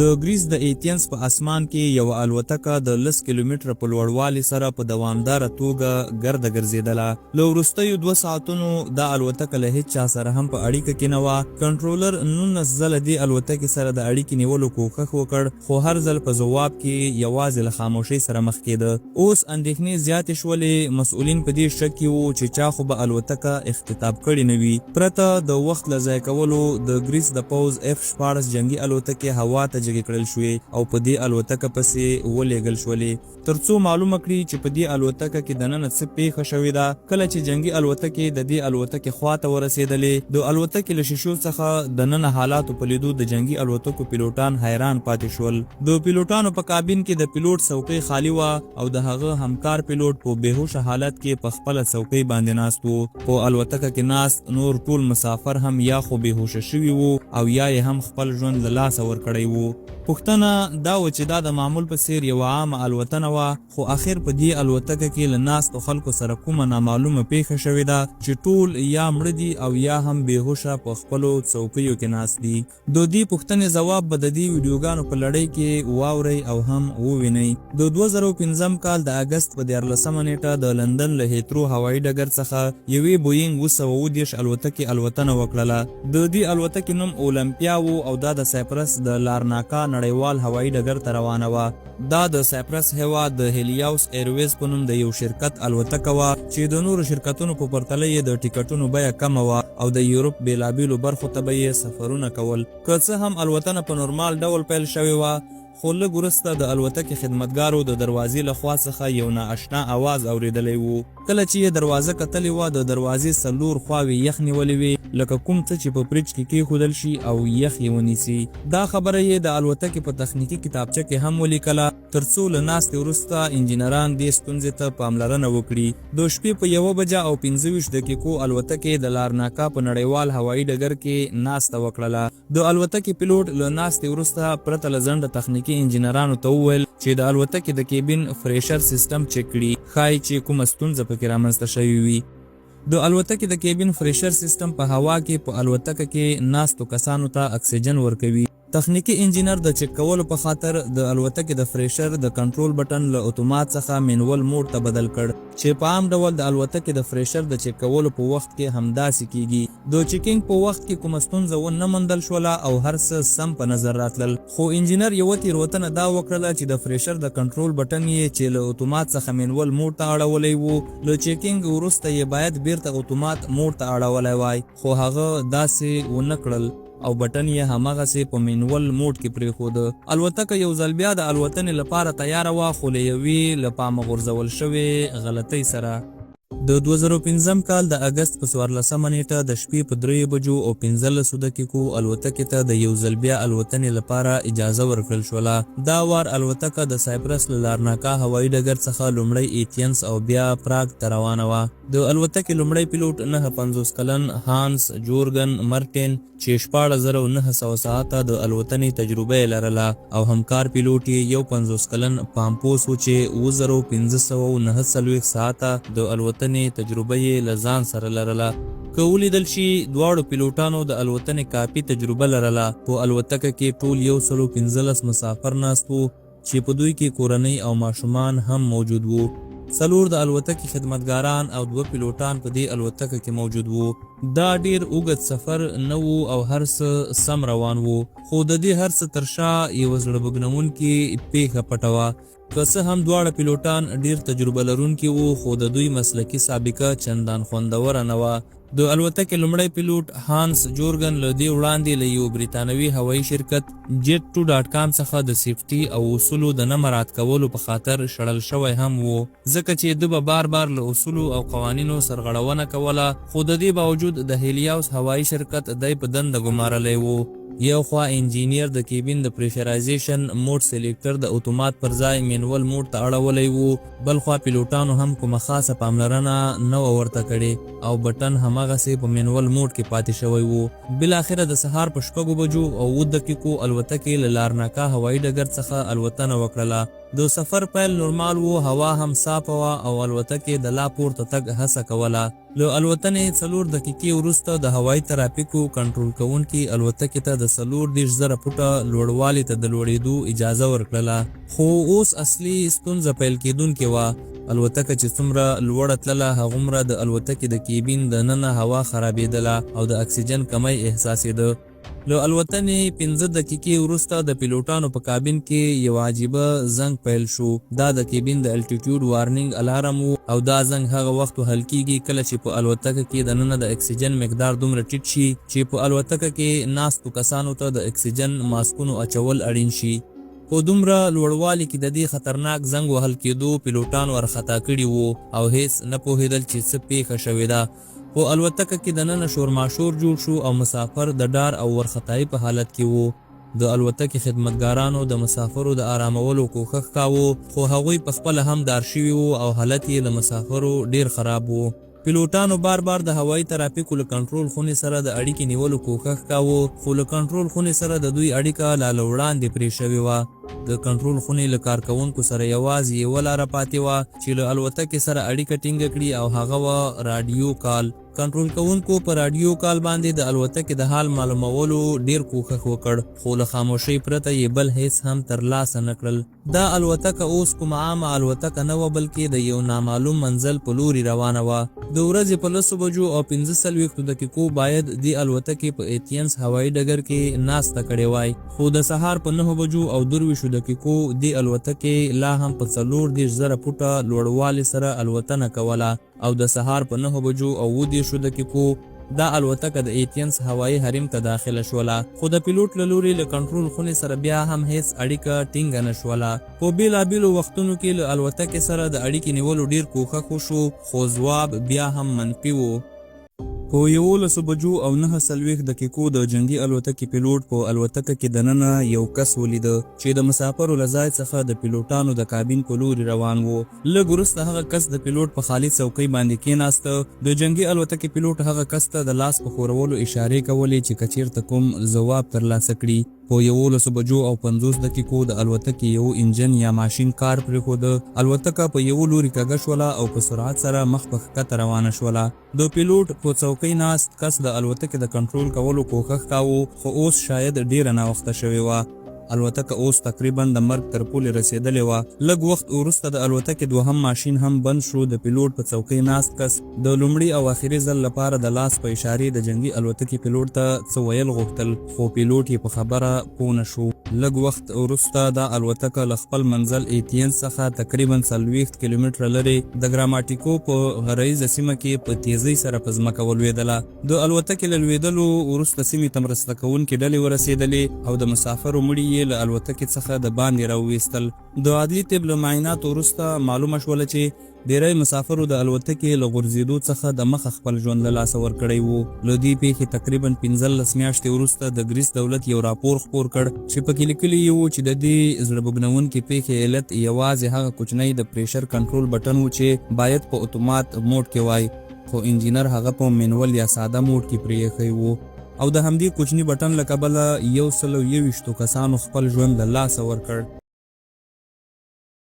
د ګریس د ایتینز په اسمان کې یو الوتکه د 10 کیلومتره په لوړوالي سره په دوامداره توګه ګرده ګرځېدله. له وروستیو 2 ساعتونو دا الوتکه له هیڅ چا سره هم په اړیکه کې نه وه. کنټرولر 19 ځله دې الوتکې سره د اړیکې نیولو کوښښ وکړ، خو هر ځل په ځواب کې یوازې له خاموشۍ سره مخ کېده. اوس اندېښنې زیاتې شولې. مسؤلین په دې شک کې وو چې چا خو به الوتکه اختطاف کړې نه وي. پرته د وخت له ضایع کولو د ګریس د پوځ F-14 جنگي الوتکې هوا ته جګې کړل شوې او په دې الوتکه پسې ولېږل شولې ترڅو معلومه کړي چې په دې الوتکه کې دننه څه پیښه شوې ده. کله چې جنگي الوتکې د دې الوتکې خواته ورسېدلې، د الوتکې له شیشو څخه دننه حالاتو په لیدو د جنگي الوتکو پیلوټان حیران پاتې شول. د پیلوټانو په کابین کې د پیلوټ څوکۍ خالی وه او د هغه همکار پیلوټ په بېهوشه حالت کې په خپله څوکۍ باندې ناست و. په الوتکه کې ناست نور ټول مسافر هم یا خو بېهوشه شوي وو او یا یې هم خپل ژوند له لاسه ورکړی وو. پوښتنه دا و چې دا د معمول په څیر یوه عامه الوتنه وه، خو آخر په دې الوتکه کې له ناستو خلکو سره کومه نامعلومه پیښه شوې ده چې ټول یا مړه دي او یا هم بېهوشه په خپلو څوکیو کې ناست دي. د دې پوښتنې ځواب به د دې ویډیوګانو په لړۍ کې واورئ او هم ووینئ. د 2015 کال د اګست په 14 نیټه د لندن له هیترو هوايي ډګر څخه یوې بوینګ 230 الوتکې الوتنه وکړله. د دې الوتکې نوم اولمپیا و او دا د سایپرس د لارناکا نړیوال هوايي ډګر ته روانه وه. دا د سایپرس هیواد د هیلیاوس ایرویز په نوم د یو شرکت الوتکه وه چې د نورو شرکتونو په پرتله یې د ټیکټونو بیه کمه وه او د یورپ بېلابېلو برخو ته به یې سفرونه کول. که څه هم الوتنه په نورمال ډول پیل شوې وه، خو لږ وروسته د الوتکې خدمتګارو د دروازې له خوا څخه یو نااشنا اواز اورېدلی و. کله چې یې دروازه کتلې وه، د دروازې څلور خواوې یخ نیولې وې لکه کوم څه چې په فریج کې کېښودل شي او یخ یې ونیسي. دا خبره یې د الوتکې په تخنیکي کتابچه کې هم ولیکله ترڅو له ناستې وروسته انجینران دې ستونزې ته پاملرنه وکړي. د شپې په 1:25 دقیقو الوتکې د لارناکا په نړیوال هوايي ډګر کې ناسته وکړله. د الوتکې پیلوټ له ناستې وروسته پرته له ځنډه تخنیکي انجینرانو ته وویل چې د الوتکې د کیبین فشار سیسټم چک کړي، ښایي چې کومه ستونزه پکې رامنځته شوې وي. د الوتکې د کیبین فشار سیسټم په هوا کې په الوتکه کې ناستو کسانو ته اکسیجن ورکوي. تخنیکی انجینر د چک کولو په خاطر د الوتکې د فریشر د کنټرول بټن له اتومات څخه مینول موډ ته بدل کړ چې په عام ډول د الوتکې د فریشر د چک کولو په وخت کې همداسې کیږي. د چیکینګ په وخت کې کومه ستونزه ونه موندل شوله او هر څه سم په نظر راتلل، خو انجینر یوه تېروتنه دا وکړله چې د فریشر د کنټرول بټن یې چې له اتومات څخه مینول موډ ته اړولی و، له چیکینګ وروسته یې باید بیرته اتومات موډ ته اړولی وای، خو هغه داسې ونه کړل او بټن یې هماغسې په مینول موډ کې پرېښوده. الوتکه یو ځل بیا د الوتنې لپاره تیاره وه، خو له یوې له پامه غورځول شوې غلطۍ سره. د 2015 کال د اګست په 14 نیټه د شپې په 3:15 دقیقو الوتکې ته د یو ځل بیا الوتنې لپاره اجازه ورکړل شوله. دا وار الوتکه د سایپرس له لارناکا هوايي ډګر څخه لومړی ایتینز او بیا پراګ ته روانه وه. د الوتکې لومړی پیلوټ 59 کلن هانس جورګن مرټین چې 16900 ساعته د الوتنې تجربه یې لرله او همکار پیلوټ یې 51 کلن پامپوس و چې 2549 ساعته د الوتنې تجربه یې له ځان سره لرله. که ولیدل شي دواړو پیلوټانو د الوتنې کافي تجربه لرله. په الوتکه کې ټول 115 مسافر ناست وو چې په دوی کې کورنۍ او ماشومان هم موجود وو. 4 د الوتکې خدمتګاران او 2 پیلوټان په دې الوتکه کې موجود وو. دا ډیر اوږد سفر نه وو او هر څه سم روان وو، خو د دې هر څه تر شا یوه زړه بوږنونکې پیښه پټه وه. که څه هم دواړه پیلوټان ډیر تجربه لرونکي وو، خو د دوی مسلکي سابقه چندان خوندوره نه وه. د الوتکې لومړی پیلوټ هانس جورګن له دې وړاندې له یو بریتانوي هوایي شرکت jet2.com څخه د سیفټي او اصولو د نه مراعات کولو په خاطر شړل شوی هم وو، ځکه چې ده به بار بار له اصولو او قوانینو سرغړونه کوله، خو د دې باوجود د هیلیاوس هوایي شرکت دی په دنده ګمارلی وو. یو خوا انجینیر د کیبین د پریشرایزیشن موډ سلیکټر د اتومات پر ځای مینول موډ ته اړولی وو، بل خوا پیلوټانو هم کومه خاصه پاملرنه نه وه ورته کړې او بټن هماغسې په مینول موډ کې پاتې شوی وو. بالاخره د سهار په 6 بجو او 7 دقیقو الوتکې له لارناکا هوایي ډګر څخه الوتنه وکړله. د سفر پیل نورمال وو، هوا هم صافه وه او الوتکې د لا پورته تګ هڅه کوله. له الوتنې 4 دقیقې وروسته د هوایي ترافیکو کنټرول کوونکي الوتکې ته د 34,000 فوټه لوړوالي ته د لوړېدو اجازه ورکړله. خو اوس اصلي ستونزه پیل کېدونکې وه. الوتکه چې څومره لوړه تلله هغومره د الوتکې د کیبین د ننه هوا خرابېدله او د اکسیجن کمی احساسېده. له الوتنې 15 دقیقې وروسته د پیلوټانو په کابین کې یو عجیبه زنګ پیل شو. دا د کیبین د الټیټیوډ وارنینګ الارم و او دا زنګ هغه وخت وهل کېږي کله چې په الوتکه کې د ننه د اکسیجن مقدار دومره ټیټ شي چې په الوتکه کې ناستو کسانو ته د اکسیجن ماسکونو اچول اړین شي. په دومره لوړوالي کې د دې خطرناک زنګ وهل کېدو پیلوټان ورخطا کړي وو او هیڅ نه پوهېدل چې څه پیښه شوې ده. په الوتکه کې دننه شورماشور جوړ شو او مسافر د ډار او ورخطایي په حالت کې وو. د الوتکې خدمتګارانو د مسافرو د آرامولو کوښښ کاوه خو هغوی په خپله هم دار شوي وو او حالت یې له مسافرو ډیر خراب وو. پیلوټانو بار بار د هوایي ترافیکو له کنټرول خونې سره د اړیکې نیولو کوښښ کاوه خو له کنټرول خونې سره د دوی اړیکه لا له وړاندې پرې شوې وه. د کنټرول خونې له کارکوونکو سره یوازې یوه لاره پاتې وه چې له الوتکې سره اړیکه ټینګه کړي او هغه وه راډیو کال. کنټرول کوونکو په راډیو کال باندې د الوتکې د حال معلومولو ډیر کوښښ وکړ خو له خاموشۍ پرته یې بل هیڅ هم ترلاسه نه کړل. دا الوتکه اوس کومه عامه الوتکه نه وه بلکې د یو نامعلوم منزل په لوري روانه وه. د ورځې په 10 بجو او 45 دقیقو باید د الوتکې په ایتینس هوایي ډګر کې ناسته کړې وای خو د سهار په 9 بجو او 22 دقیقو د الوتکې لا هم په 34,000 فوټه لوړوالي سره الوتنه کوله او د سهار په 9 بجو او 20 دقیقو دا الوتکه د ایتینس هوایي حریم ته داخله شوله خو د پیلوټ له لوري له کنټرول خونې سره بیا هم هیڅ اړیکه ټینګه نه شوله. په بېلابېلو وختونو کې له الوتکې سره د اړیکې نیولو ډیر کوښښ وشو خو ځواب بیا هم منفي و. په 11 بجو او 49 دقیقو د جنگي الوتکې پیلوټ په الوتکه کې دننه یو کس ولیده چې د مسافرو له ځای څخه د پیلوټانو د کابین په لوري روان و. لږ وروسته هغه کس د پیلوټ په خالي څوکۍ باندې کېناسته. د جنگي الوتکې پیلوټ هغه کس ته د لاس په ښورولو اشارې کولې چې که چیرته کوم ځواب ترلاسه کړي. په 11 بجو او 50 دقیقو د الوتکې یو انجن یا ماشین کار پرېښوده. الوتکه په یو لوري کږه شوله او په سرعت سره مخ په ښکته روانه شوله. د پیلوټ په څوکۍ ناست کس د الوتکې د کنټرول کولو کوښښ کاوه خو اوس شاید ډیره ناوخته شوې وه. الوتکه اوس تقریبا د مرګ تر پولې رسېدلې وه. لږ وخت وروسته د الوتکې دوهم ماشین هم بند شو. د پیلوټ په څوکۍ ناست کس د لومړي او آخري ځل لپاره د لاس په اشارې د جنگي الوتکې پیلوټ ته څه ویل غوښتل خو پیلوټ یې په خبره پوه نه شو. لږ وخت وروسته دا الوتکه له خپل منزل ایتینس څخه تقریبا 40 کیلومتره لرې د ګراماټیکو په غرایزه سیمه کې په تیزۍ سره په ځمکه ولوېدله. د الوتکې له لوېدلو وروسته سیمې ته مرسته کوونکې ډلې ورسېدلې او د مسافرو مړي یې له الوتکې څخه د باندې راوویستل. د عادي طب له معایناتو وروسته معلومه شوله چې ډېری مسافرو د الوتکې له غورځېدو څخه د مخه خپل ژوند له لاسه ورکړی و. له دې پیښې تقریبا 15 میاشتې وروسته د ګریس دولت یو راپور خپور کړ چې پکې لیکلي و چې د دې زړه بوږنونکې پیښې علت یوازې هغه کوچنی د پریشر کنټرول بټن و چې باید په اتومات موډ کې وای خو انجینر هغه په مینول یا ساده موډ کې پرېښی و او د همدې کوچني بټن له کبله 121 کسانو خپل ژوند له لاسه ورکړ.